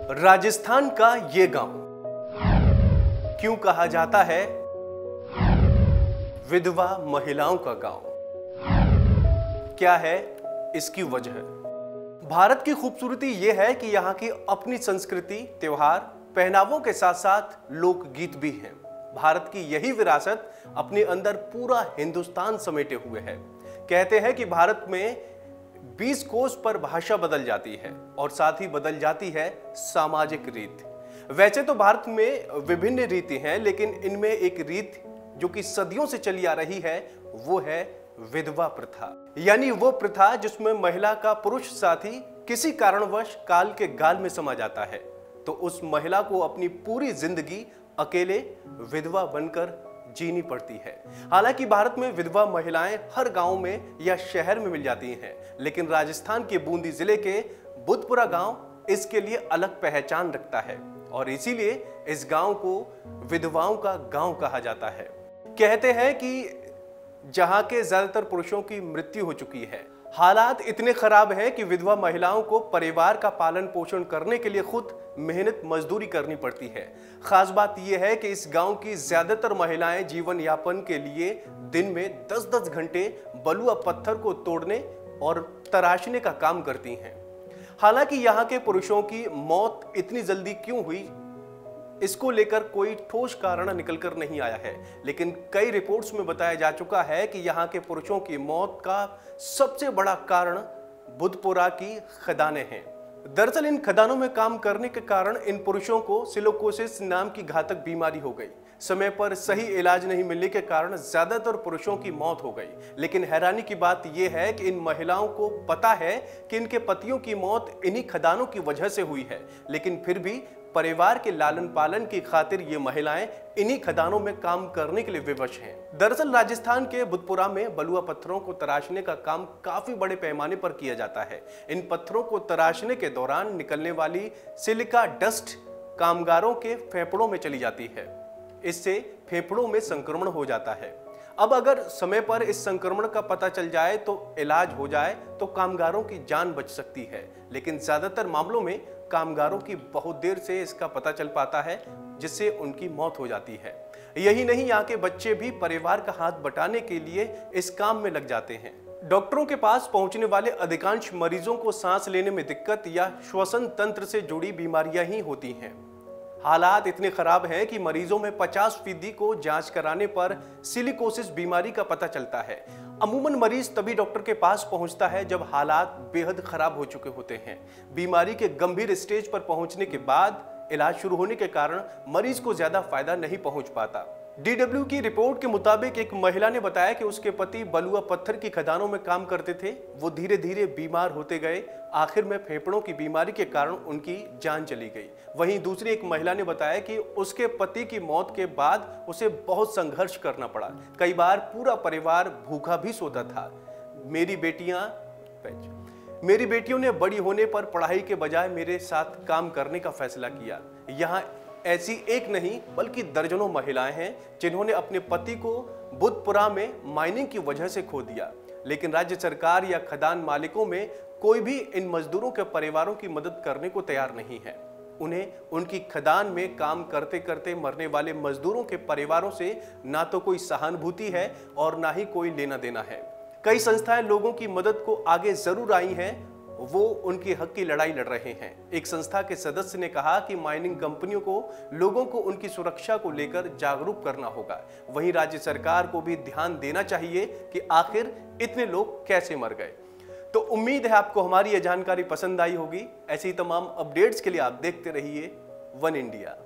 राजस्थान का ये गांव क्यों कहा जाता है विधवा महिलाओं का गांव? क्या है इसकी वजह? भारत की खूबसूरती यह है कि यहाँ की अपनी संस्कृति, त्योहार, पहनावों के साथ साथ लोकगीत भी हैं। भारत की यही विरासत अपने अंदर पूरा हिंदुस्तान समेटे हुए है। कहते हैं कि भारत में 20 कोस पर भाषा बदल जाती है और साथ ही बदल जाती है सामाजिक रीत। वैसे तो भारत में विभिन्न रीति हैं, लेकिन इनमें एक रीत जो कि सदियों से चली आ रही है वो है विधवा प्रथा। यानी वो प्रथा जिसमें महिला का पुरुष साथी किसी कारणवश काल के गाल में समा जाता है तो उस महिला को अपनी पूरी जिंदगी अकेले विधवा बनकर जीनी पड़ती है। हालांकि भारत में विधवा महिलाएं हर गांव में या शहर में मिल जाती हैं, लेकिन राजस्थान के बूंदी जिले के बुधपुरा गांव इसके लिए अलग पहचान रखता है और इसीलिए इस गांव को विधवाओं का गांव कहा जाता है। कहते हैं कि जहां के ज्यादातर पुरुषों की मृत्यु हो चुकी है, हालात इतने खराब हैं कि विधवा महिलाओं को परिवार का पालन पोषण करने के लिए खुद मेहनत मजदूरी करनी पड़ती है। खास बात यह है कि इस गांव की ज्यादातर महिलाएं जीवन यापन के लिए दिन में 10-10 घंटे बलुआ पत्थर को तोड़ने और तराशने का काम करती हैं। हालांकि यहाँ के पुरुषों की मौत इतनी जल्दी क्यों हुई, इसको लेकर कोई ठोस कारण निकलकर नहीं आया है, लेकिन कई रिपोर्ट्स में बताया जा चुका है कि यहाँ के पुरुषों की मौत का सबसे बड़ा कारण बुधपुरा की खदानें हैं। दरअसल इन खदानों में काम करने के कारण इन पुरुषों को सिलिकोसिस नाम की घातक बीमारी हो गई। समय पर सही इलाज नहीं मिलने के कारण ज्यादातर पुरुषों की मौत हो गई। लेकिन हैरानी की बात यह है कि इन महिलाओं को पता है कि इनके पतियों की मौत इन्हीं खदानों की वजह से हुई है, लेकिन फिर भी परिवार के लालन पालन की खातिर ये महिलाएं इन्हीं खदानों में काम करने के लिए विवश हैं। दरअसल राजस्थान के बुधपुरा में बलुआ पत्थरों को तराशने का काम काफी बड़े पैमाने पर किया जाता है। इन पत्थरों को तराशने के दौरान निकलने वाली सिलिका डस्ट कामगारों के फेफड़ों में चली जाती है। इससे फेफड़ों में संक्रमण हो जाता है। अब अगर समय पर इस संक्रमण का पता चल जाए तो इलाज हो जाए तो कामगारों की जान बच सकती है, लेकिन ज्यादातर मामलों में कामगारों की बहुत देर से इसका पता चल पाता है, जिससे उनकी मौत हो जाती है। यही नहीं, यहाँ के बच्चे भी परिवार का हाथ बटाने के लिए इस काम में लग जाते हैं। डॉक्टरों के पास पहुंचने वाले अधिकांश मरीजों को सांस लेने में दिक्कत या श्वसन तंत्र से जुड़ी बीमारियां ही होती हैं। हालात इतने खराब हैं कि मरीजों में 50% को जांच कराने पर सिलिकोसिस बीमारी का पता चलता है। अमूमन मरीज तभी डॉक्टर के पास पहुंचता है जब हालात बेहद खराब हो चुके होते हैं। बीमारी के गंभीर स्टेज पर पहुंचने के बाद इलाज शुरू होने के कारण मरीज को ज्यादा फायदा नहीं पहुंच पाता। DW की रिपोर्ट के मुताबिक एक महिला ने बताया कि उसके पति बलुआ पत्थर की खदानों में काम करते थे। वो धीरे धीरे बीमार होते गए। आखिर में फेफड़ों की बीमारी के कारण उनकी जान चली गई। वहीं दूसरी एक महिला ने बताया कि उसके पति की मौत के बाद उसे बहुत संघर्ष करना पड़ा। कई बार पूरा परिवार भूखा भी सोता था। मेरी बेटियों ने बड़ी होने पर पढ़ाई के बजाय मेरे साथ काम करने का फैसला किया। यहाँ ऐसी एक नहीं बल्कि दर्जनों महिलाएं हैं जिन्होंने अपने पति को बुधपुरा में माइनिंग की वजह से खो दिया, लेकिन राज्य सरकार या खदान मालिकों में कोई भी इन मजदूरों के परिवारों की मदद करने को तैयार नहीं है। उन्हें उनकी खदान में काम करते करते मरने वाले मजदूरों के परिवारों से ना तो कोई सहानुभूति है और ना ही कोई लेना देना है। कई संस्थाएं लोगों की मदद को आगे जरूर आई हैं, वो उनके हक की लड़ाई लड़ रहे हैं। एक संस्था के सदस्य ने कहा कि माइनिंग कंपनियों को लोगों को उनकी सुरक्षा को लेकर जागरूक करना होगा। वहीं राज्य सरकार को भी ध्यान देना चाहिए कि आखिर इतने लोग कैसे मर गए। तो उम्मीद है आपको हमारी यह जानकारी पसंद आई होगी। ऐसी तमाम अपडेट्स के लिए आप देखते रहिए वन इंडिया।